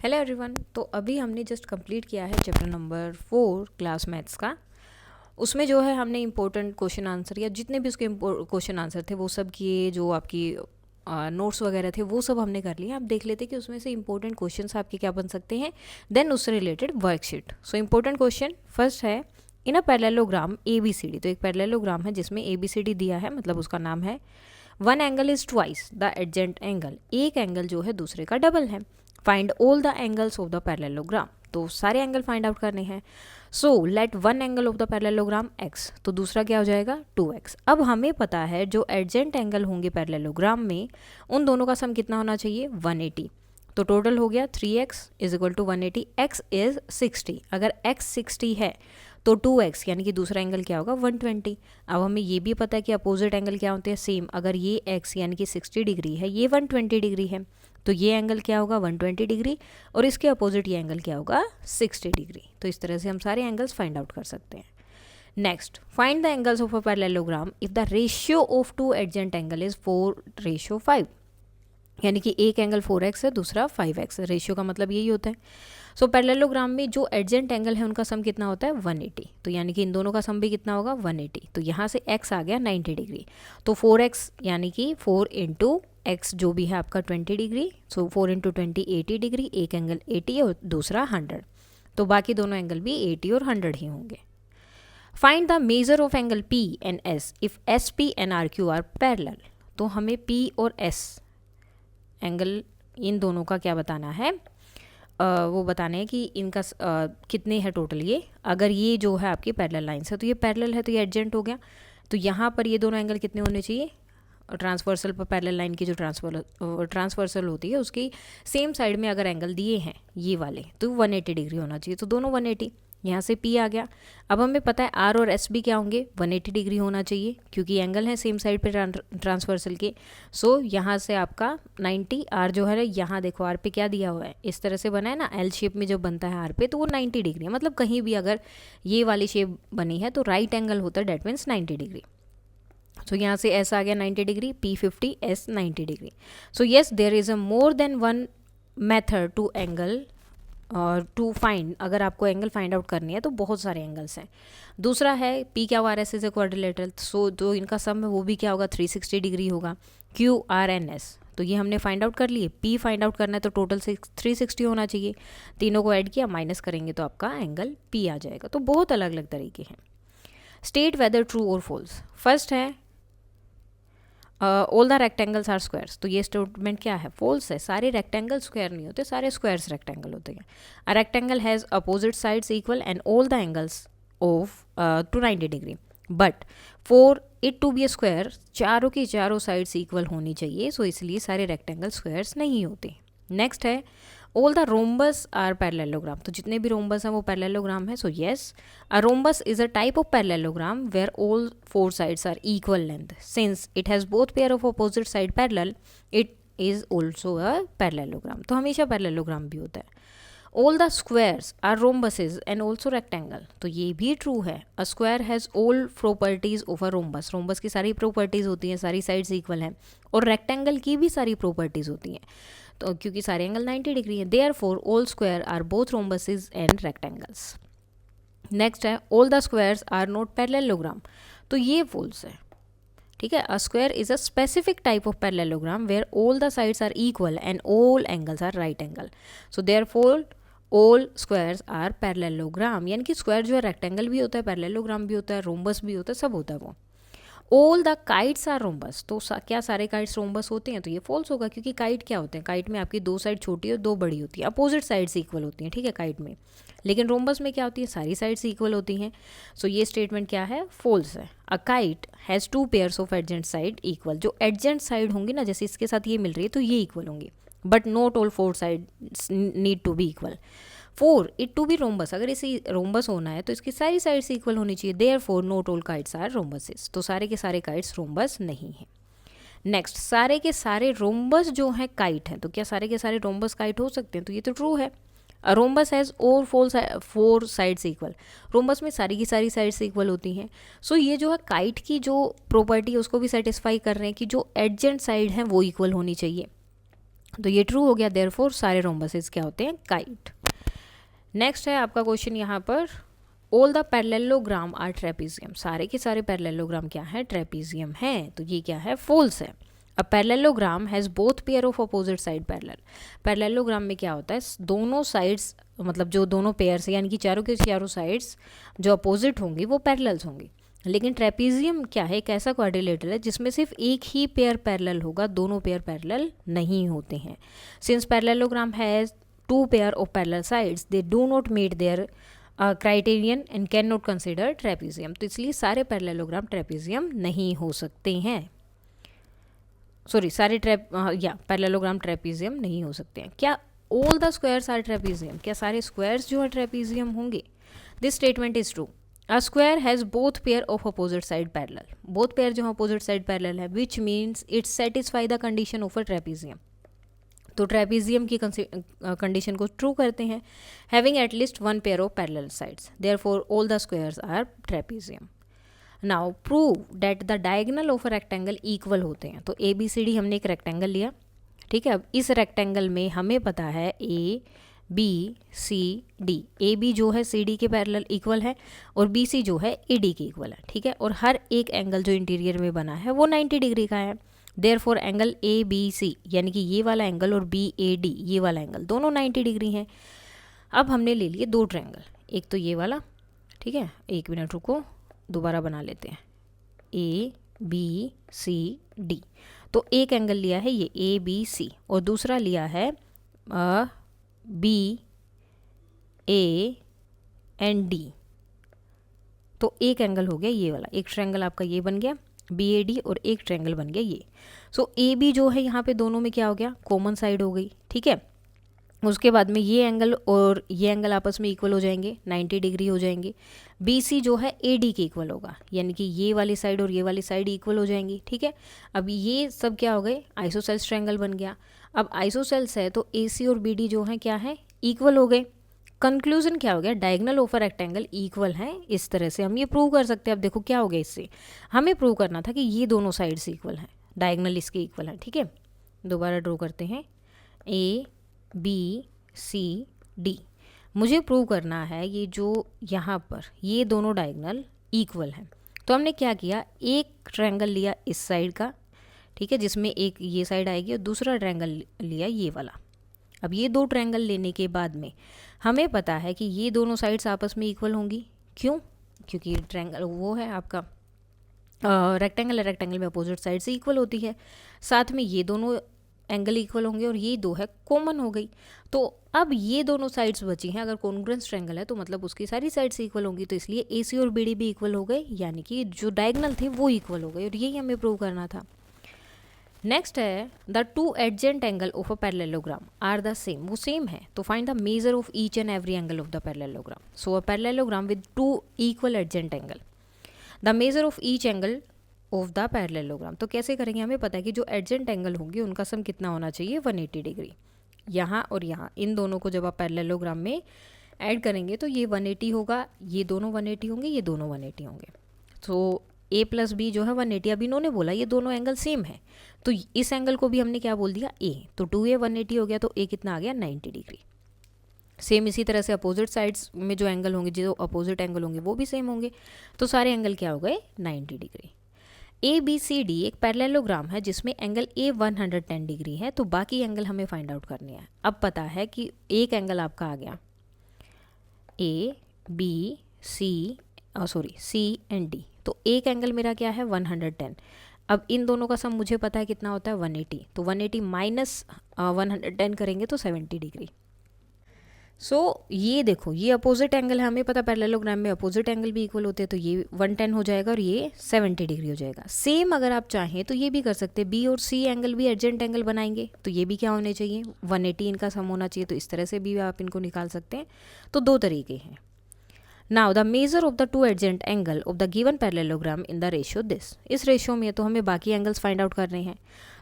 Hello everyone. तो अभी हमने जस्ट कंप्लीट किया है चैप्टर नंबर 4 क्लास मैथ्स का। उसमें जो है हमने इम्पोर्टेंट क्वेश्चन आंसर या जितने भी उसके क्वेश्चन आंसर थे वो सब किए, जो आपकी नोट्स वगैरह थे वो सब हमने कर लिए। आप देख लेते कि उसमें से इंपॉर्टेंट क्वेश्चंस आपके क्या बन सकते हैं, देन उससे related worksheet. So important question first है, इन अ पैरेललोग्राम ABCD। तो एक पैरेललोग्राम है जिसमें ABCD दिया है, मतलब उसका नाम है one angle is twice the adjacent angle. एक एंगल जो है दूसरे का डबल है। Find all the angles of the parallelogram. तो सारे एंगल फाइंड आउट करने हैं। So let one angle of the parallelogram x, तो दूसरा क्या हो जाएगा 2x। अब हमें पता है जो एडजेंट एंगल होंगे पैरेललोग्राम में उन दोनों का सम कितना होना चाहिए 180। तो टोटल हो गया 3x is equal to 180। x is 60। अगर x 60 है तो 2x यानी कि दूसरा एंगल क्या होगा 120। अब हमें ये भी पता है कि अपोजिट एंगल क्या होते हैं सेम। अगर ये x यानी कि 60 डिग्री है, ये 120 डिग्री है, तो ये एंगल क्या होगा 120 डिग्री और इसके अपोजिट ये एंगल क्या होगा 60 डिग्री। तो इस तरह से हम सारे एंगल्स फाइंड आउट कर सकते हैं। Next, find the angles of a parallelogram if the ratio of two adjacent angle is 4:5। यानी कि एक एंगल 4x है, दूसरा 5x है। रेशियो का मतलब यही होता है। सो पैरेललोग्राम में जो एडजेंट एंगल है उनका सम कितना होता है 180। तो यानी कि इन दोनों का सम भी कितना होगा 180। तो यहाँ से x आ गया 90 डिग्री। तो 4x यानी कि 4 इंटू x जो भी है आपका 20 डिग्री। सो 4 इंटू 20 80 डिग्री। एक एंगल 80 और दूसरा 100। तो बाकी दोनों एंगल भी 80 और 100 ही होंगे। Find the measure of angle P and S if SP and RQ are parallel. तो हमें P और S एंगल इन दोनों का क्या बताना है, वो बताना है कि इनका कितने हैं टोटल। ये अगर ये जो है आपकी पैरेलल लाइंस है तो ये पैरेलल है, तो ये एडजेंट हो गया। तो यहाँ पर ये दोनों एंगल कितने होने चाहिए, ट्रांसवर्सल पर पैरेलल लाइन की जो ट्रांसवर्सल होती है उसकी सेम साइड में अगर एंगल दिए हैं ये वाले तो 180 डिग्री होना चाहिए। तो दोनों 180। यहाँ से P आ गया। अब हमें पता है R और S भी क्या होंगे 180 डिग्री होना चाहिए क्योंकि एंगल है सेम साइड पे ट्रांसवर्सल के। सो यहाँ से आपका 90। R जो है यहाँ देखो R पे क्या दिया हुआ है, इस तरह से बना है ना, L शेप में जो बनता है R पे, तो वो 90 डिग्री है। मतलब कहीं भी अगर ये वाली शेप बनी है तो राइट एंगल होता है, डेट मीन्स 90 डिग्री। सो यहाँ से S आ गया 90 degree, P 50, S 90 degree. So yes there is a more than one method to angle और टू फाइंड। अगर आपको एंगल फाइंड आउट करनी है तो बहुत सारे एंगल्स हैं। दूसरा है P Q R S is a quadrilateral. So जो इनका सम है वो भी क्या होगा 360 डिग्री होगा। Q R N S तो ये हमने फाइंड आउट कर लिए। P फाइंड आउट करना है तो टोटल 360 होना चाहिए। तीनों को ऐड किया, माइनस करेंगे तो आपका एंगल P आ जाएगा। तो बहुत अलग अलग तरीके हैं। स्टेट वेदर ट्रू और फॉल्स। फर्स्ट है all the rectangles are squares. तो ये स्टेटमेंट क्या है, फॉल्स है। सारे रेक्टेंगल स्क्वायर नहीं होते, सारे स्क्वायर्स रेक्टेंगल होते हैं। A rectangle has opposite sides equal and all the angles of to 90 degree, but for it to be a square चारों की चारों साइड्स इक्वल होनी चाहिए। सो इसलिए सारे रेक्टेंगल स्क्वायर्स नहीं होते। नेक्स्ट है all the rhombus are parallelogram. तो जितने भी रोम्बस हैं वो पैरेललोग्राम है। So yes, a rhombus is a type of parallelogram where all four sides are equal length. Since it has both pair of opposite side parallel, it is also a parallelogram. तो हमेशा parallelogram भी होता है। All the squares are rhombuses and also rectangle. तो ये भी true है। A square has all properties of a rhombus. Rhombus की सारी प्रॉपर्टीज होती हैं, सारी साइड्स इक्वल हैं, और रेक्टेंगल की भी सारी प्रॉपर्टीज होती हैं। तो क्योंकि सारे एंगल 90 डिग्री है, therefore all square are both rhombuses and rectangles. Next है all the squares are not parallelogram. तो ये फॉल्स है। ठीक है, a square is a specific type of parallelogram where all the sides are equal and all angles are right angle. So therefore all squares are parallelogram. यानी कि square जो है rectangle भी होता है, पैरेललोग्राम भी होता है, रोम्बस भी होता है, सब होता है वो। All the kites are rhombus. तो क्या सारे काइट्स रोम्बस होते हैं, तो ये फॉल्स होगा क्योंकि काइट क्या होते हैं, काइट में आपकी दो साइड छोटी और दो बड़ी होती है, अपोजिट साइड्स इक्वल होती हैं। ठीक है, काइट में। लेकिन रोम्बस में क्या होती है, सारी साइड्स इक्वल होती हैं। सो ये स्टेटमेंट क्या है, फॉल्स है। A kite has two pairs of adjacent side equal. जो एडजेंट साइड होंगी ना, जैसे इसके साथ ये मिल रही है तो ये इक्वल होंगी, but not all four side need to be equal. For it to be rhombus. अगर इसे रोम्बस होना है तो इसकी सारी साइड्स इक्वल होनी चाहिए। Therefore not all kites are rhombuses. तो सारे के सारे काइट्स रोम्बस नहीं हैं। नेक्स्ट, सारे के सारे रोम्बस जो हैं काइट हैं। तो क्या सारे के सारे रोम्बस काइट हो सकते हैं, तो ये तो ट्रू है। रोम्बस हैज़ और फोर साइड्स इक्वल। रोम्बस में सारी की सारी साइड्स इक्वल होती हैं। सो ये जो है काइट की जो प्रॉपर्टी है उसको भी सेटिस्फाई कर रहे हैं कि जो एडजेंट साइड हैं वो इक्वल होनी चाहिए। तो ये ट्रू हो गया, देयरफॉर सारे रोम्बसेस क्या होते हैं, काइट। नेक्स्ट है आपका क्वेश्चन यहाँ पर, all the parallelogram are trapezium, सारे के सारे पैरेललोग्राम क्या है, ट्रेपीजियम है। तो ये क्या है, फॉल्स है। A parallelogram has both pair of opposite side parallel. Parallelogram में क्या होता है, दोनों साइड्स मतलब जो दोनों पेयर से यानी कि चारों के चारों साइड्स जो अपोजिट होंगी वो पैरेलल्स होंगी। लेकिन ट्रेपीजियम क्या है, एक ऐसा क्वाड्रिलेटरल है जिसमें सिर्फ एक ही पेयर पैरेलल होगा, दोनों पेयर पैरेलल नहीं होते हैं। Since parallelogram has two pair of parallel sides they do not meet their criterion and can not consider trapezium. तो इसलिए सारे पैरेललोग्राम ट्रेपीजियम नहीं हो सकते हैं, सॉरी सारे पैरेललोग्राम ट्रेपीजियम नहीं हो सकते हैं। क्या all the squares are trapezium, क्या सारे स्क्वायर्स जो है ट्रेपीजियम होंगे? This statement is true. A square has both pair of opposite side parallel, both pair जो है अपोजिट साइड पैरेलल है, which means it satisfy the condition of a trapezium. तो trapezium की कंडीशन को true करते हैं, having at least one pair of parallel sides, therefore all the squares are trapezium. Now prove that the diagonal of a rectangle equal होते हैं। तो ए B C D हमने एक रेक्टेंगल लिया, ठीक है। अब इस रेक्टेंगल में हमें पता है A B C D, A B जो है सी डी के पैरेलल इक्वल है और बी सी जो है ए डी के इक्वल है, ठीक है। और हर एक एंगल जो इंटीरियर में बना है वो 90 डिग्री का है। Therefore angle A B C यानी कि ये वाला एंगल और बी ए डी ये वाला एंगल दोनों 90 डिग्री हैं। अब हमने ले लिए दो ट्रायंगल, एक तो ये वाला, ठीक है, एक मिनट रुको दोबारा बना लेते हैं, ए बी सी डी। तो एक एंगल लिया है ये ए बी सी और दूसरा लिया है बी ए एंड डी। तो एक एंगल हो गया ये वाला, एक ट्रायंगल आपका ये बन गया बी ए डी और एक ट्रायंगल बन गया ये। सो ए बी जो है यहाँ पे दोनों में क्या हो गया, कॉमन साइड हो गई, ठीक है। उसके बाद में ये एंगल और ये एंगल आपस में इक्वल हो जाएंगे, 90 डिग्री हो जाएंगे। बी सी जो है ए डी के इक्वल होगा, यानी कि ये वाली साइड और ये वाली साइड इक्वल हो जाएंगी, ठीक है। अब ये सब क्या हो गए, आइसोसेल्स ट्रायंगल बन गया। अब आइसोसेल्स है तो ए सी और बी डी जो है क्या है, इक्वल हो गए। कंक्लूजन क्या हो गया, diagonal of a rectangle equal है। इस तरह से हम ये प्रूव कर सकते हैं। अब देखो क्या हो गया, इससे हमें प्रूव करना था कि ये दोनों साइड्स इक्वल हैं, डायगोनल इसके इक्वल है, ठीक है। दोबारा ड्रॉ करते हैं, ए बी सी डी, मुझे प्रूव करना है ये जो यहाँ पर ये दोनों डायगोनल इक्वल हैं। तो हमने क्या किया, एक ट्रायंगल लिया इस साइड का, ठीक है, जिसमें एक ये साइड आएगी और दूसरा ट्रायंगल लिया ये वाला। अब ये दो ट्रायंगल लेने के बाद में हमें पता है कि ये दोनों साइड्स आपस में इक्वल होंगी। क्यों? क्योंकि ट्रायंगल वो है आपका रेक्टेंगल है, रेक्टेंगल में अपोजिट साइड से इक्वल होती है। साथ में ये दोनों एंगल इक्वल होंगे और ये दो है कॉमन हो गई। तो अब ये दोनों साइड्स बची हैं, अगर कॉन्ग्रुएंस ट्रायंगल है तो मतलब उसकी सारी साइड्स इक्वल होंगी। तो इसलिए ए सी और बी डी भी इक्वल हो गए, यानी कि जो डायगोनल थे वो इक्वल हो गए, और यही हमें प्रूव करना था। नेक्स्ट है the two adjacent angle of a parallelogram are the same, वो सेम है। तो find the measure of each and every angle of the parallelogram. So a parallelogram with two equal adjacent angle, the measure of each angle of the parallelogram. तो कैसे करेंगे, हमें पता है कि जो एडजेंट एंगल होंगे उनका सम कितना होना चाहिए, 180 डिग्री। यहाँ और यहाँ इन दोनों को जब आप पैरेललोग्राम में ऐड करेंगे तो ये 180 होगा, ये दोनों 180 होंगे, ये दोनों 180 होंगे। तो ए प्लस बी जो है 180। अब इन्होंने बोला ये दोनों एंगल सेम है, तो इस एंगल को भी हमने क्या बोल दिया, ए। तो 2a 180 हो गया, तो ए कितना आ गया, 90 डिग्री। सेम इसी तरह से अपोजिट साइड्स में जो एंगल होंगे, जो अपोजिट एंगल होंगे वो भी सेम होंगे। तो सारे एंगल क्या हो गए, 90 degree. A B C D एक पैरेललोग्राम है जिसमें एंगल ए 110 डिग्री है, तो बाकी एंगल हमें फाइंड आउट करनी है। अब पता है कि एक एंगल आपका आ गया A B C C and D, तो एक एंगल मेरा क्या है, 110। अब इन दोनों का सम मुझे पता है कितना होता है, 180। तो 180 माइनस 110 करेंगे तो 70 डिग्री। सो ये देखो, ये अपोजिट एंगल है, हमें पता पैरेललोग्राम में अपोजिट एंगल भी इक्वल होते हैं, तो ये 110 हो जाएगा और ये 70 डिग्री हो जाएगा। सेम अगर आप चाहें तो ये भी कर सकते हैं, बी और सी एंगल भी एडजेंट एंगल बनाएंगे, तो ये भी क्या होने चाहिए, 180 इनका सम होना चाहिए। तो इस तरह से भी आप इनको निकाल सकते हैं। तो दो तरीके हैं। Now the measure of the two adjacent angle of the given parallelogram in the ratio this, इस रेशियो में तो हमें बाकी एंगल्स फाइंड आउट करने हैं।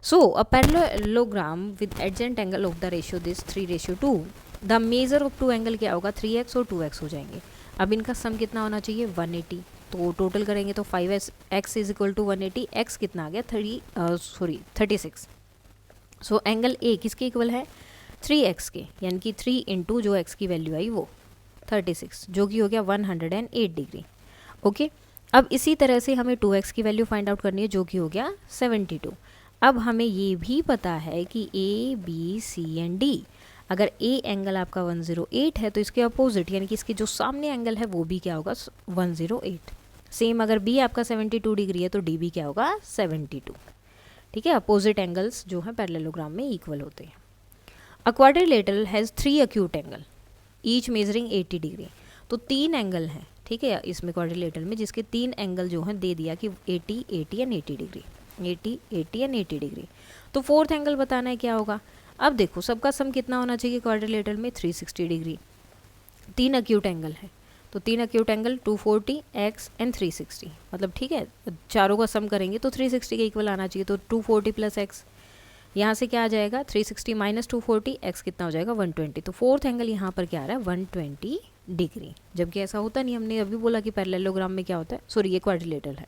So a parallelogram with adjacent angle of the ratio this 3:2, the measure of two angle क्या होगा, 3x और 2x हो जाएंगे। अब इनका सम कितना होना चाहिए, 180। तो टोटल करेंगे तो 5x is equal to 180, x कितना आ गया 36। सो एंगल ए किसके इक्वल है 3x के, यानी कि 3 इंटू जो x की वैल्यू आई वो 36, जो कि हो गया 108 डिग्री। ओके, अब इसी तरह से हमें 2x की वैल्यू फाइंड आउट करनी है, जो कि हो गया 72। अब हमें ये भी पता है कि A B C and D, अगर ए एंगल आपका 108 है तो इसके अपोजिट यानी कि इसके जो सामने एंगल है वो भी क्या होगा 108। सेम अगर बी आपका 72 डिग्री है तो डी भी क्या होगा 72। ठीक है, अपोजिट एंगल्स जो है पैरेललोग्राम में इक्वल होते हैं। अ quadrilateral has 3 acute angle each measuring 80 degree. तो 3 एंगल हैं, ठीक है, इसमें क्वाड्रिलेटरल में, जिसके 3 एंगल जो हैं दे दिया कि 80 80 एंड 80 डिग्री, 80 80 एंड 80 डिग्री। तो फोर्थ एंगल बताना है क्या होगा। अब देखो सबका सम कितना होना चाहिए क्वाड्रिलेटरल में 360 डिग्री। 3 एक्यूट एंगल है तो 3 एक्यूट एंगल 240 x एंड 360, मतलब ठीक है चारों का सम करेंगे तो 360 के इक्वल आना चाहिए। तो 240 प्लस एक्स, यहाँ से क्या आ जाएगा 360 माइनस 240, x कितना हो जाएगा 120। तो फोर्थ एंगल यहाँ पर क्या आ रहा है 120 डिग्री, जबकि ऐसा होता नहीं। हमने अभी बोला कि पैरेललोग्राम में क्या होता है, सॉरी ये क्वाड्रिलेटरल है,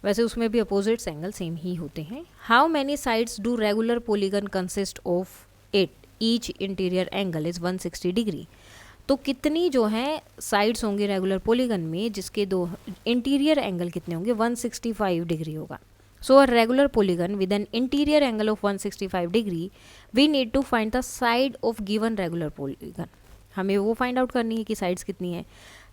वैसे उसमें भी अपोजिट्स एंगल सेम ही होते हैं। How many sides do regular polygon consist of it, each interior angle is 160 degree. तो कितनी जो है साइड्स होंगे रेगुलर पॉलीगन में, जिसके दो इंटीरियर एंगल कितने होंगे 165 डिग्री होगा। So a regular polygon with an interior angle of 165 degree, we need to find the side of given regular polygon. हमें वो फाइंड आउट करनी है कि साइड्स कितनी है।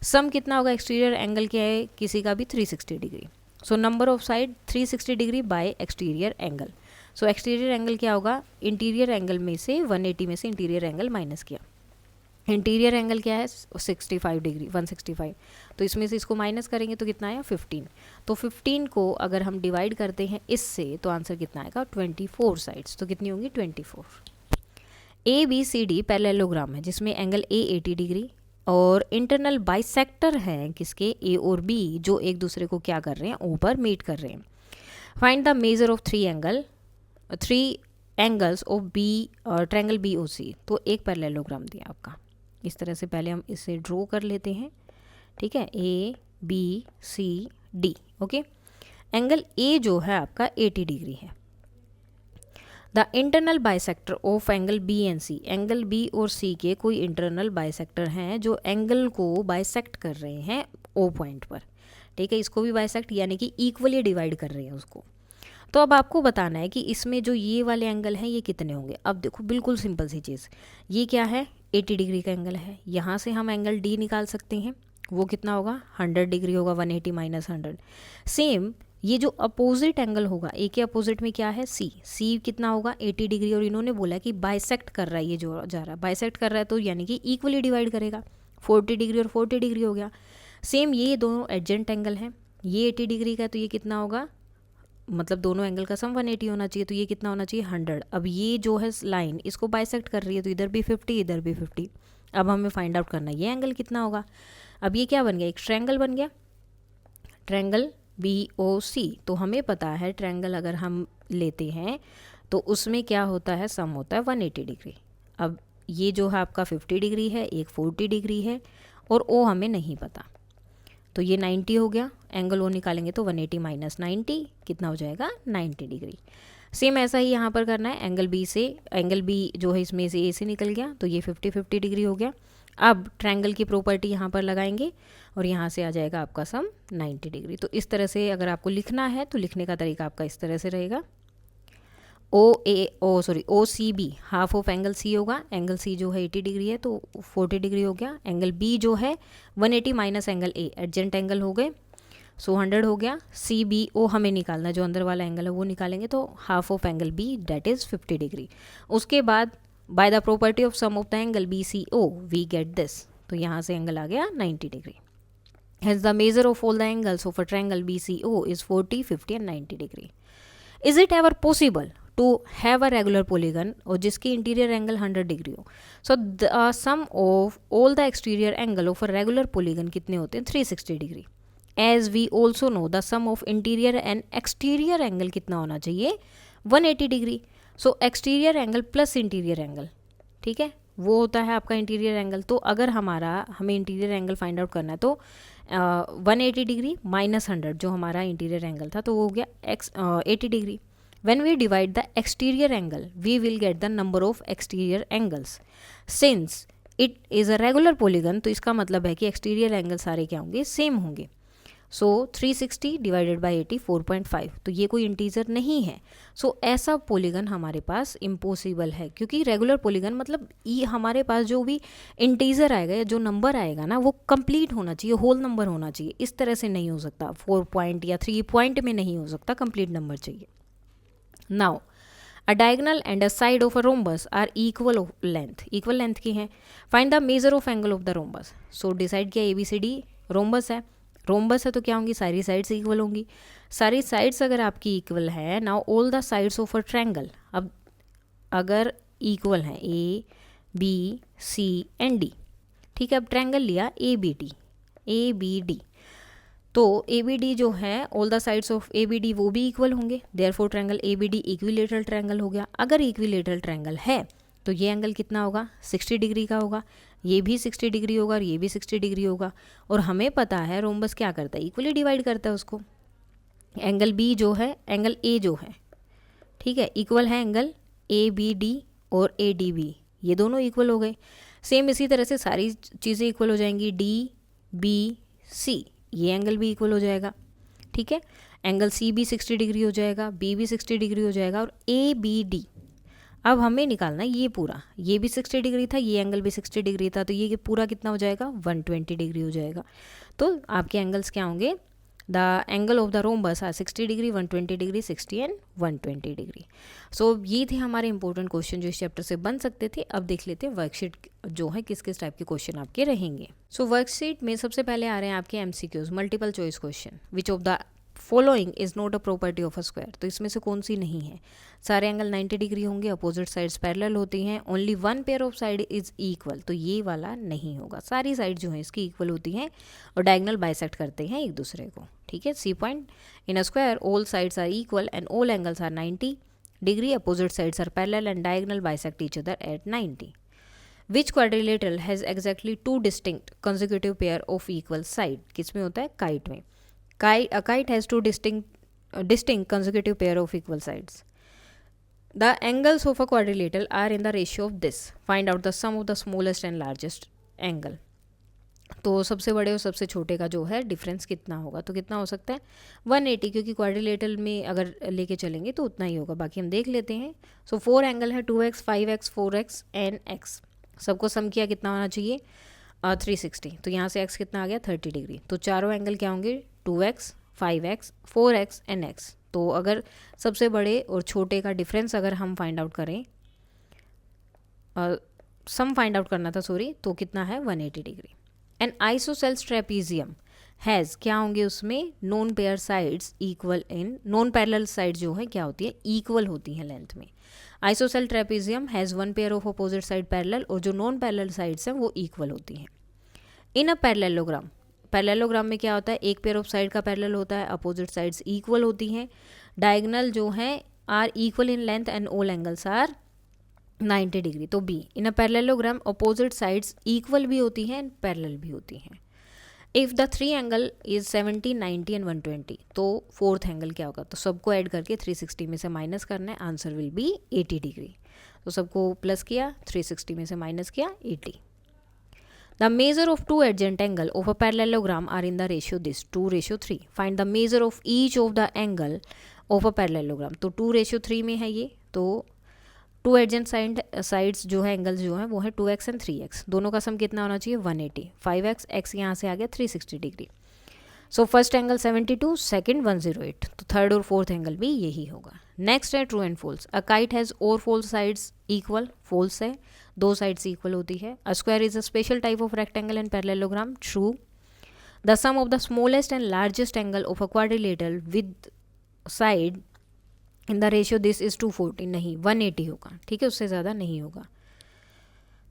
सम कितना होगा, एक्सटीरियर एंगल क्या है किसी का भी 360 degree. So number of side 360 degree by exterior angle. So exterior angle क्या होगा, इंटीरियर एंगल में से 180 में से इंटीरियर एंगल माइनस किया। इंटीरियर एंगल क्या है 65 डिग्री 165, तो इसमें से इसको माइनस करेंगे तो कितना आया 15। तो 15 को अगर हम डिवाइड करते हैं इससे तो आंसर कितना आएगा 24 साइड्स। तो कितनी होंगी 24। A B C D parallelogram है जिसमें एंगल ए 80 डिग्री और इंटरनल बाइसेक्टर हैं किसके ए और बी, जो एक दूसरे को क्या कर रहे हैं ओ पर मीट कर रहे हैं। Find the measure of 3 angles of B triangle B O C. तो एक पैरेललोग्राम दिया आपका, इस तरह से पहले हम इसे ड्रॉ कर लेते हैं, ठीक है, A B C D. Okay, angle A जो है आपका 80 डिग्री है। The internal bisector of angle B and C, angle B और सी के कोई इंटरनल बाइसेक्टर हैं जो एंगल को बाइसेक्ट कर रहे हैं ओ पॉइंट पर, ठीक है, इसको भी बाइसेक्ट यानी कि इक्वली डिवाइड कर रहे हैं उसको। तो अब आपको बताना है कि इसमें जो ये वाले एंगल हैं ये कितने होंगे। अब देखो बिल्कुल सिंपल सी चीज़, ये क्या है 80 डिग्री का एंगल है, यहाँ से हम एंगल डी निकाल सकते हैं, वो कितना होगा 100 डिग्री होगा, 180 माइनस 100। सेम ये जो अपोजिट एंगल होगा ए के अपोजिट में क्या है सी कितना होगा 80 डिग्री, और इन्होंने बोला कि बाइसेक्ट कर रहा है, ये जो जा रहा है बाइसेक्ट कर रहा है तो यानी कि इक्वली डिवाइड करेगा, 40 डिग्री और 40 डिग्री हो गया। सेम ये दोनों एडजेंट एंगल हैं, ये 80 डिग्री का है तो ये कितना होगा, मतलब दोनों एंगल का सम 180 होना चाहिए, तो ये कितना होना चाहिए 100। अब ये जो है लाइन इसको बाइसेक्ट कर रही है तो इधर भी 50 इधर भी 50। अब हमें फाइंड आउट करना है ये एंगल कितना होगा। अब ये क्या बन गया, एक ट्रायंगल बन गया, ट्रायंगल बी ओ सी। तो हमें पता है ट्रायंगल अगर हम लेते हैं तो उसमें क्या होता है, सम होता है 180 डिग्री। अब ये जो है आपका 50 डिग्री है, एक 40 डिग्री है और ओ हमें नहीं पता, तो ये 90 हो गया। एंगल ओ निकालेंगे तो 180 माइनस 90 कितना हो जाएगा 90 डिग्री। सेम ऐसा ही यहाँ पर करना है, एंगल बी से, एंगल बी जो है इसमें से ए से निकल गया तो ये 50 डिग्री हो गया। अब ट्रायंगल की प्रॉपर्टी यहाँ पर लगाएंगे और यहाँ से आ जाएगा आपका सम 90 डिग्री। तो इस तरह से अगर आपको लिखना है तो लिखने का तरीका आपका इस तरह से रहेगा, O C B half of angle C होगा, एंगल सी जो है 80 डिग्री है तो 40 डिग्री हो गया। एंगल बी जो है 180 माइनस एंगल ए, एडजेंट एंगल हो गए, सो 100 हो गया। सी बी ओ हमें निकालना, जो अंदर वाला एंगल है वो निकालेंगे तो half of angle B that is 50 degree. उसके बाद by the property of sum of the angle B C O we get this, तो यहाँ से एंगल आ गया 90 degree. Hence the measure of all the angles of a triangle BCO is 40, 50 and 90 degree. Is it ever possible to have a regular polygon और जिसकी interior angle 100 degree हो? So the sum of all the exterior angle of a regular polygon कितने होते हैं 360 degree. As we also know the sum of interior and exterior angle कितना होना चाहिए 180 degree. So exterior angle plus interior angle, ठीक है, वो होता है आपका इंटीरियर एंगल। तो अगर हमें इंटीरियर एंगल फाइंड आउट करना है तो 180 डिग्री माइनस 100 जो हमारा इंटीरियर एंगल था तो वो हो गया 80 degree. When we divide the exterior angle, we will get the number of exterior angles. Since it is a regular polygon, तो इसका मतलब है कि exterior angle सारे क्या होंगे, सेम होंगे. सो 360 डिवाइडेड बाई 80 4.5, तो ये कोई इंटीजर नहीं है. सो ऐसा पोलीगन हमारे पास इम्पॉसिबल है, क्योंकि रेगुलर पोलीगन मतलब ये हमारे पास जो भी इंटीजर आएगा या जो नंबर आएगा ना, वो कंप्लीट होना चाहिए, होल नंबर होना चाहिए. इस तरह से नहीं हो सकता, 4 पॉइंट या 3 पॉइंट में नहीं हो सकता, कंप्लीट नंबर चाहिए. Now a diagonal and a side of a rhombus are equal length की हैं. Find the measure of angle of the rhombus. So decide किया ABCD रोम्बस है तो क्या होंगी, सारी साइड्स इक्वल होंगी. सारी साइड्स अगर आपकी इक्वल है, now all the sides of a triangle, अब अगर इक्वल है ABCD, ठीक है. अब ट्रायंगल लिया ABD, तो ABD जो है, all the sides of ABD वो भी इक्वल होंगे, therefore triangle ABD equilateral triangle हो गया. अगर इक्विलेटरल ट्रायंगल है तो ये एंगल कितना होगा, 60 डिग्री का होगा, ये भी 60 डिग्री होगा और ये भी 60 डिग्री होगा. और हमें पता है रोम्बस क्या करता है, इक्वली डिवाइड करता है उसको. एंगल B जो है, एंगल A जो है, ठीक है, इक्वल है एंगल ABD और ADB, ये दोनों इक्वल हो गए. सेम इसी तरह से सारी चीज़ें इक्वल हो जाएंगी. DBC, ये एंगल भी इक्वल हो जाएगा, ठीक है. एंगल C भी 60 डिग्री हो जाएगा, B भी 60 डिग्री हो जाएगा, और ABD अब हमें निकालना है ये पूरा, ये भी 60 डिग्री था, ये एंगल भी 60 डिग्री था, तो ये पूरा कितना हो जाएगा, 120 डिग्री हो जाएगा. तो आपके एंगल्स क्या होंगे, the angle of the rhombus are 60 degree, 120 degree, 60 and 120 degree. So ये थे हमारे इंपॉर्टेंट क्वेश्चन जो इस चैप्टर से बन सकते थे. अब देख लेते हैं वर्कशीट जो है किस किस टाइप के क्वेश्चन आपके रहेंगे. सो वर्कशीट में सबसे पहले आ रहे हैं आपके MCQs, multiple choice question. Which of the following is not a property of a square, तो इसमें से कौन सी नहीं है. सारे एंगल 90 डिग्री होंगे, अपोजिट साइड्स पैरेलल होती हैं, only one pair of side is equal, तो ये वाला नहीं होगा. सारी साइड जो है इसकी इक्वल होती हैं और डायगोनल बाइसेक्ट करते हैं एक दूसरे को, ठीक है. C point in a square all sides are equal and all angles are 90 degree, opposite sides are parallel and diagonal bisect each other at 90. Which quadrilateral has exactly 2 distinct consecutive pair of equal side, किसमें होता है, kite में. A kite has 2 distinct consecutive pair of equal sides. The angles of a quadrilateral are in the ratio of this. Find out the sum of the smallest and largest angle. तो सबसे बड़े और सबसे छोटे का जो है डिफरेंस कितना होगा, तो कितना हो सकता है 180, क्योंकि क्वाड्रिलेटरल में अगर लेके चलेंगे तो उतना ही होगा. बाकी हम देख लेते हैं. सो 4 एंगल है 2x 5x 4x and x, सबको सम किया कितना होना चाहिए 360. तो यहाँ से x कितना आ गया 30 डिग्री. तो चारों एंगल क्या होंगे 2x 5x 4x and x. तो अगर सबसे बड़े और छोटे का डिफरेंस अगर हम फाइंड आउट करें, सम फाइंड आउट करना था सॉरी, तो कितना है 180 degree. N isosceles trapezium has, क्या होंगे उसमें, non pair sides equal in, non parallel side जो है क्या होती है, इक्वल होती हैं लेंथ में. ISOCELL trapezium has 1 pair of opposite side parallel, और जो नॉन पैरेलल साइड्स हैं वो इक्वल होती हैं. इन अ पैरेललोग्राम, पैरेललोग्राम में क्या होता है, एक पेयर ऑफ साइड का पैरेलल होता है, अपोजिट साइड्स इक्वल होती हैं, डायगोनल जो है are equal in length and all angles are 90 degree. तो B, in a parallelogram opposite sides equal भी होती हैं एंड पैरेलल भी होती हैं. If the 3 angle is 70 90 and 120, तो फोर्थ एंगल क्या होगा, तो सबको ऐड करके 360 में से माइनस करना है, आंसर विल बी 80 डिग्री. तो सबको प्लस किया, 360 में से माइनस किया 80. The measure of two adjacent angle of a parallelogram are in the ratio this 2:3. Find the measure of each of the angle of a parallelogram. तो 2:3 में है ये, तो 2 adjacent sides जो है एंगल्स जो है वो है 2x एंड 3x, दोनों का सम कितना होना चाहिए 180. 5x, x यहाँ से आ गया 360 degree. So first angle 72, second 108, तो थर्ड और फोर्थ एंगल भी यही होगा. नेक्स्ट है true and false. A kite has और फोर साइड्स इक्वल, फॉल्स है, 2 साइड्स इक्वल होती है. A square is a special type of rectangle and parallelogram, true. The sum of the smallest and largest angle of a quadrilateral with side in the ratio this is 240, नहीं 180 होगा, ठीक है, उससे ज़्यादा नहीं होगा.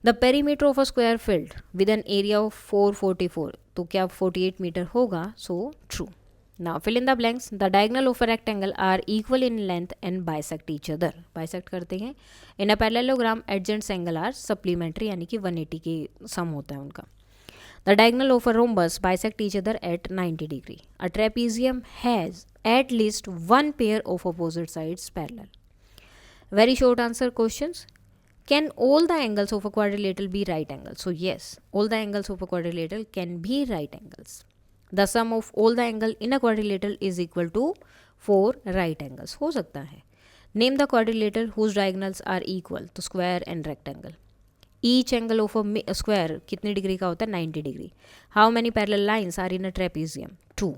The perimeter of a square field with an area of 444, तो क्या 48 मीटर होगा, so true. Now fill in the blanks. The diagonal of a rectangle are equal in length and bisect each other, bisect करते हैं. In a parallelogram adjacents angle are supplementary, यानी कि 180 के सम होता है उनका. The diagonal of a rhombus bisect each other at 90 degree. A trapezium has at least one pair of opposite sides parallel. Very short answer questions. Can all the angles of a quadrilateral be right angles? So yes, all the angles of a quadrilateral can be right angles. The sum of all the angle in a quadrilateral is equal to 4 right angles. हो सकता है. Name the quadrilateral whose diagonals are equal. तो square and rectangle. Each angle of a square कितने degree का होता है? 90 degree. How many parallel lines are in a trapezium? 2.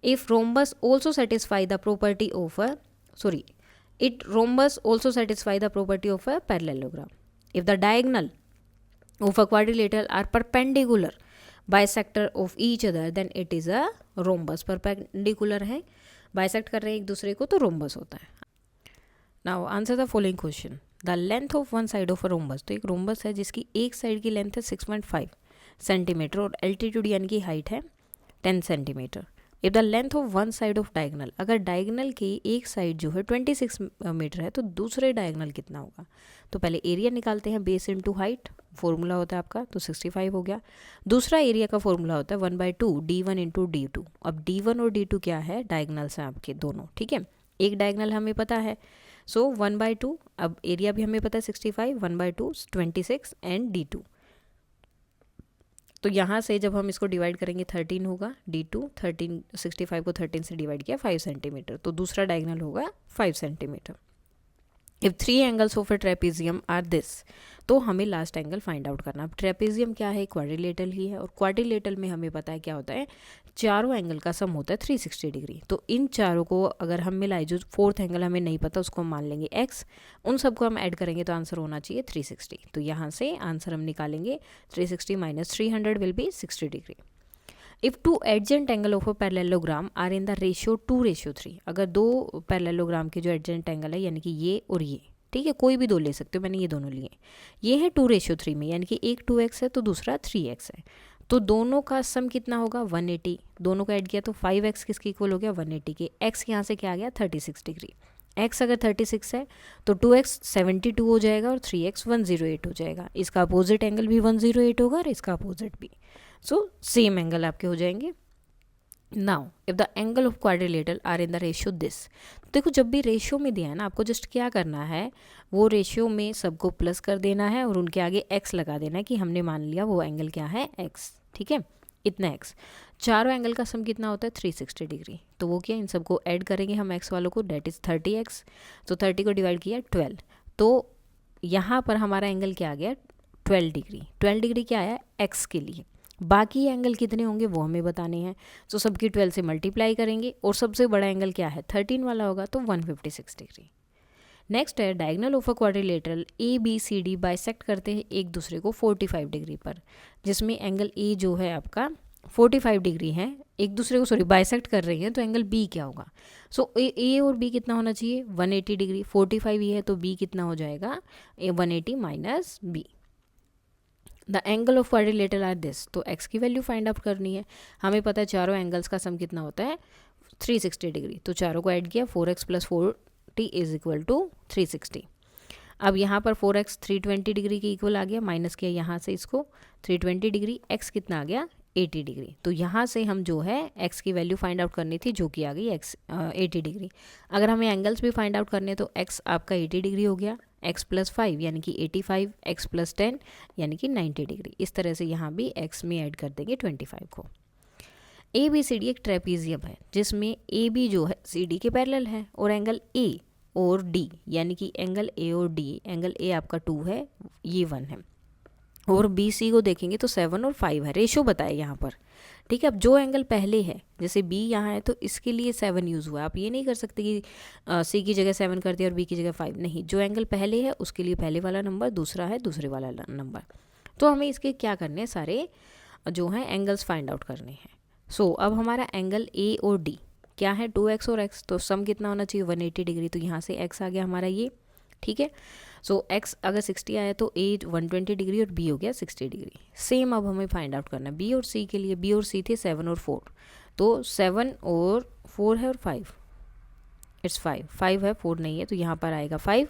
If rhombus also satisfy the property of a rhombus also satisfy the property of a parallelogram. If the diagonal of a quadrilateral are perpendicular bisector of each other, then it is a rhombus. Perpendicular है, bisect कर रहे हैं एक दूसरे को, तो rhombus होता है. Now answer the following question. The length of one side of a rhombus, तो एक रोम्बस है जिसकी एक साइड की लेंथ है 6.5 सेंटीमीटर और एल्टीट्यूड यानी कि हाइट है 10 centimetre. If the length of one side of diagonal, अगर डायगनल की एक साइड जो है 26 मीटर है तो दूसरे डायगनल कितना होगा? तो पहले एरिया निकालते हैं, बेस इनटू हाइट फॉर्मूला होता है आपका, तो 65 हो गया. दूसरा एरिया का फॉर्मूला होता है 1/2 d1 इंटू d2. अब d1 और d2 क्या है? डायगनल्स हैं आपके दोनों, ठीक है. एक डायगनल हमें पता है, सो 1/2. अब एरिया भी हमें पता है 65, 1/2 26 एंड d2. तो यहाँ से जब हम इसको डिवाइड करेंगे 13 होगा, d2 13, 65 को 13 से डिवाइड किया 5 सेंटीमीटर, तो दूसरा डायगनल होगा 5 centimetre. If 3 angles of a trapezium are this, तो हमें लास्ट एंगल फाइंड आउट करना. अब ट्रेपेजियम क्या है? क्वाड्रिलेटरल ही है, और क्वाड्रिलेटरल में हमें पता है क्या होता है, चारों एंगल का सम होता है 360 डिग्री. तो इन चारों को अगर हम मिलाए, जो फोर्थ एंगल हमें नहीं पता उसको हम मान लेंगे x, उन सबको हम ऐड करेंगे तो आंसर होना चाहिए 360. तो यहाँ से आंसर हम निकालेंगे 360 minus 300 will be 60 degree. If two adjacent angle of a parallelogram are in the ratio 2:3, अगर दो पैरेललोग्राम के जो एडजेंट एंगल है यानी कि ये और ये, ठीक है, कोई भी दो ले सकते हो, मैंने ये दोनों लिए, ये है 2:3 में, यानी कि एक 2x है तो दूसरा 3x है, तो दोनों का सम कितना होगा? 180. दोनों को ऐड किया तो 5x किसके इक्वल हो गया? 180 के. x यहाँ से क्या आ गया? 36 डिग्री. x अगर 36 है तो 2x 72 हो जाएगा और 3x 108 हो जाएगा. इसका अपोजिट एंगल भी 108 होगा और इसका अपोजिट भी. सो सेम एंगल आपके हो जाएंगे. Now if the angle of quadrilateral are in the ratio this, देखो जब भी रेशियो में दिया है ना, आपको जस्ट क्या करना है, वो रेशियो में सबको प्लस कर देना है और उनके आगे x लगा देना है कि हमने मान लिया वो एंगल क्या है? x, ठीक है, इतना x. चारों एंगल का सम कितना होता है? 360 डिग्री. तो वो क्या, इन सबको ऐड करेंगे हम x वालों को, डेट इज़ 30x. तो 30 को डिवाइड किया 12, तो यहाँ पर हमारा एंगल क्या आ गया? 12 डिग्री. 12 डिग्री क्या आया? x के लिए. बाकी एंगल कितने होंगे वो हमें बताने हैं, तो सबकी 12 से मल्टीप्लाई करेंगे और सबसे बड़ा एंगल क्या है? 13 वाला होगा, तो 156 डिग्री. नेक्स्ट है diagonal of a quadrilateral ABCD bisect करते हैं एक दूसरे को 45 डिग्री पर, जिसमें एंगल A जो है आपका 45 डिग्री है, एक दूसरे को बाइसेक्ट कर रही है, तो एंगल B क्या होगा? सो A और B कितना होना चाहिए? 180 डिग्री. 45 ही है तो B कितना हो जाएगा? 180 minus B. The angle of quadrilateral are this, तो x की वैल्यू फाइंड आउट करनी है. हमें पता है चारों एंगल्स का सम कितना होता है? 360 डिग्री. तो चारों को ऐड किया, 4x plus 40 is equal to 360. अब यहाँ पर 4x 320 डिग्री के इक्वल आ गया, माइनस किया यहाँ से इसको 320 डिग्री, x कितना आ गया? 80 डिग्री. तो यहाँ से हम जो है x की वैल्यू फाइंड आउट करनी थी, जो कि आ गई 80 डिग्री. अगर हमें एंगल्स भी फाइंड आउट करने तो x आपका 80 डिग्री हो गया, x प्लस 5 यानी कि 85, x प्लस 10 यानी कि 90 डिग्री. इस तरह से यहाँ भी x में ऐड कर देंगे 25 को. ABCD एक ट्रेपेजियम है जिसमें AB जो है CD के पैरेलल है और एंगल A और D यानी कि एंगल A और D, एंगल A आपका 2 है, ये 1 है, और BC को देखेंगे तो 7 और 5 है. रेशो बताए यहाँ पर, ठीक है. अब जो एंगल पहले है, जैसे B यहाँ है तो इसके लिए 7 यूज़ हुआ है. आप ये नहीं कर सकते कि C की जगह 7 कर दिया और B की जगह 5, नहीं. जो एंगल पहले है उसके लिए पहले वाला नंबर, दूसरा है दूसरे वाला नंबर. तो हमें इसके क्या करने हैं, सारे जो हैं एंगल्स फाइंड आउट करने हैं. सो अब हमारा एंगल A और D क्या है? 2x और x, तो सम कितना होना चाहिए? 180 डिग्री. तो यहाँ से x आ गया हमारा ये, ठीक है. सो x अगर 60 आया तो A 120 डिग्री और B हो गया 60 डिग्री. सेम अब हमें फाइंड आउट करना है B और C के लिए. B और C थे 7 और 4, तो 7 और 4 है और 5, इट्स 5 है, 4 नहीं है, तो यहाँ पर आएगा 5.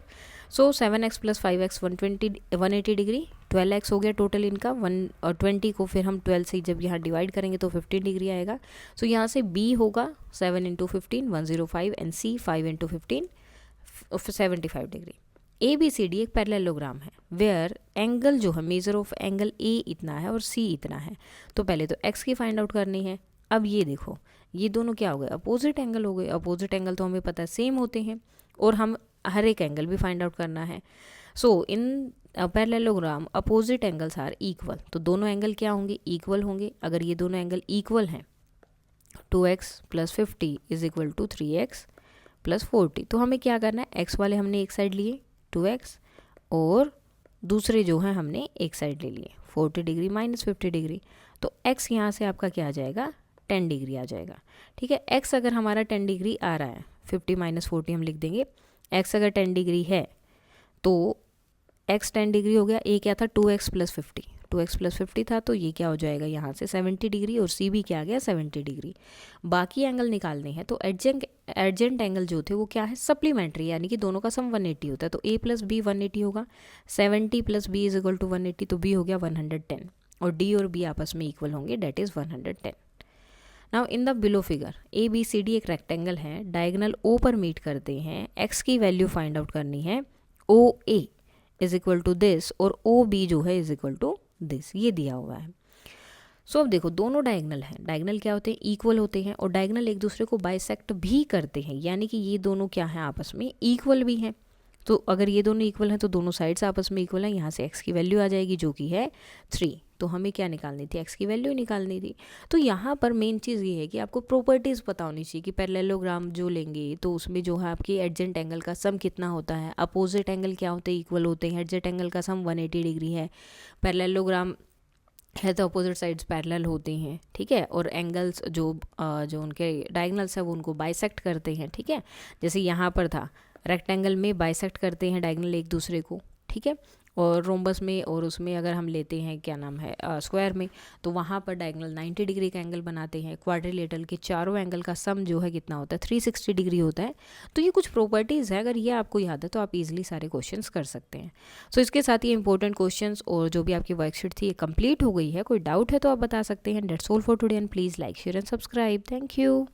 सो 7x plus 5x 180 degree 12x हो गया टोटल इनका 120 को फिर हम 12 से जब यहाँ डिवाइड करेंगे तो 15 डिग्री आएगा। सो यहाँ से B होगा 7 into 15 105 and C 5 into 15 75 degree. ABCD एक पैरेललोग्राम है वेयर एंगल जो है मेजर ऑफ एंगल A इतना है और C इतना है। तो पहले तो x की फाइंड आउट करनी है। अब ये देखो ये दोनों क्या हो गए, अपोजिट एंगल हो गए। अपोजिट एंगल तो हमें पता है सेम होते हैं और हम हर एक एंगल भी फाइंड आउट करना है। So in parallelogram opposite angles are equal, तो दोनों एंगल क्या होंगे, इक्वल होंगे। अगर ये दोनों एंगल इक्वल हैं 2x plus 50 is equal to 3x plus 40, तो हमें क्या करना है, x वाले हमने एक साइड लिए 2x और दूसरे जो हैं हमने एक साइड ले लिए 40 डिग्री माइनस 50 डिग्री। तो x यहाँ से आपका क्या आ जाएगा, 10 डिग्री आ जाएगा। ठीक है, x अगर हमारा 10 डिग्री आ रहा है, 50 माइनस 40 हम लिख देंगे। x अगर 10 डिग्री है तो x 10 डिग्री हो गया। a क्या था 2x प्लस 50, 2x प्लस 50 था, तो ये क्या हो जाएगा यहाँ से 70 डिग्री और c भी क्या आ गया 70 डिग्री। बाकी एंगल निकालने हैं तो एडजेंट एंगल जो थे वो क्या है, सप्लीमेंट्री, यानी कि दोनों का सम 180 होता है। तो a प्लस बी 180 होगा, 70 plus b is equal to 180, तो b हो गया 110 और d और b आपस में इक्वल होंगे, that is 110। Now in the below figure ABCD एक रेक्टेंगल है, डायगोनल O पर मीट करते हैं, x की वैल्यू फाइंड आउट करनी है, OA is equal to this और OB जो है इज इक्वल टू दिस, ये दिया हुआ है। सो अब देखो दोनों डायगोनल हैं, डायगोनल क्या होते हैं, इक्वल होते हैं और डायगोनल एक दूसरे को बाइसेक्ट भी करते हैं, यानी कि ये दोनों क्या हैं आपस में इक्वल भी हैं। तो अगर ये दोनों इक्वल हैं तो दोनों साइड्स आपस में इक्वल हैं, यहाँ से x की वैल्यू आ जाएगी जो कि है 3, तो हमें क्या निकालनी थी, x की वैल्यू निकालनी थी। तो यहाँ पर मेन चीज़ ये है कि आपको प्रॉपर्टीज़ पता होनी चाहिए कि पैरेललोग्राम जो लेंगे तो उसमें जो है आपकी एडजेंट एंगल का सम कितना होता है, अपोजिट एंगल क्या होते हैं, इक्वल होते हैं, एडजेंट एंगल का सम 180 डिग्री है, पैरेललोग्राम है तो अपोजिट साइड्स पैरेलल होते हैं। ठीक है, और एंगल्स जो उनके डायगोनल्स है वो उनको बाइसेक्ट करते हैं। ठीक है, जैसे यहाँ पर था रेक्टेंगल में बाइसेक्ट करते हैं डायगोनल एक दूसरे को। ठीक है, और रोम्बस में और उसमें अगर हम लेते हैं क्या नाम है स्क्वायर में, तो वहाँ पर डायगोनल 90 डिग्री का एंगल बनाते हैं। क्वाड्रिलेटरल के चारों एंगल का सम जो है कितना होता है, 360 डिग्री होता है। तो ये कुछ प्रॉपर्टीज़ है, अगर ये आपको याद है तो आप इजीली सारे क्वेश्चंस कर सकते हैं। सो इसके साथ ये इंपॉर्टेंट क्वेश्चंस और जो भी आपकी वर्कशीट थी ये कंप्लीट हो गई है। कोई डाउट है तो आप बता सकते हैं। That's all for today and please like share and subscribe. Thank you.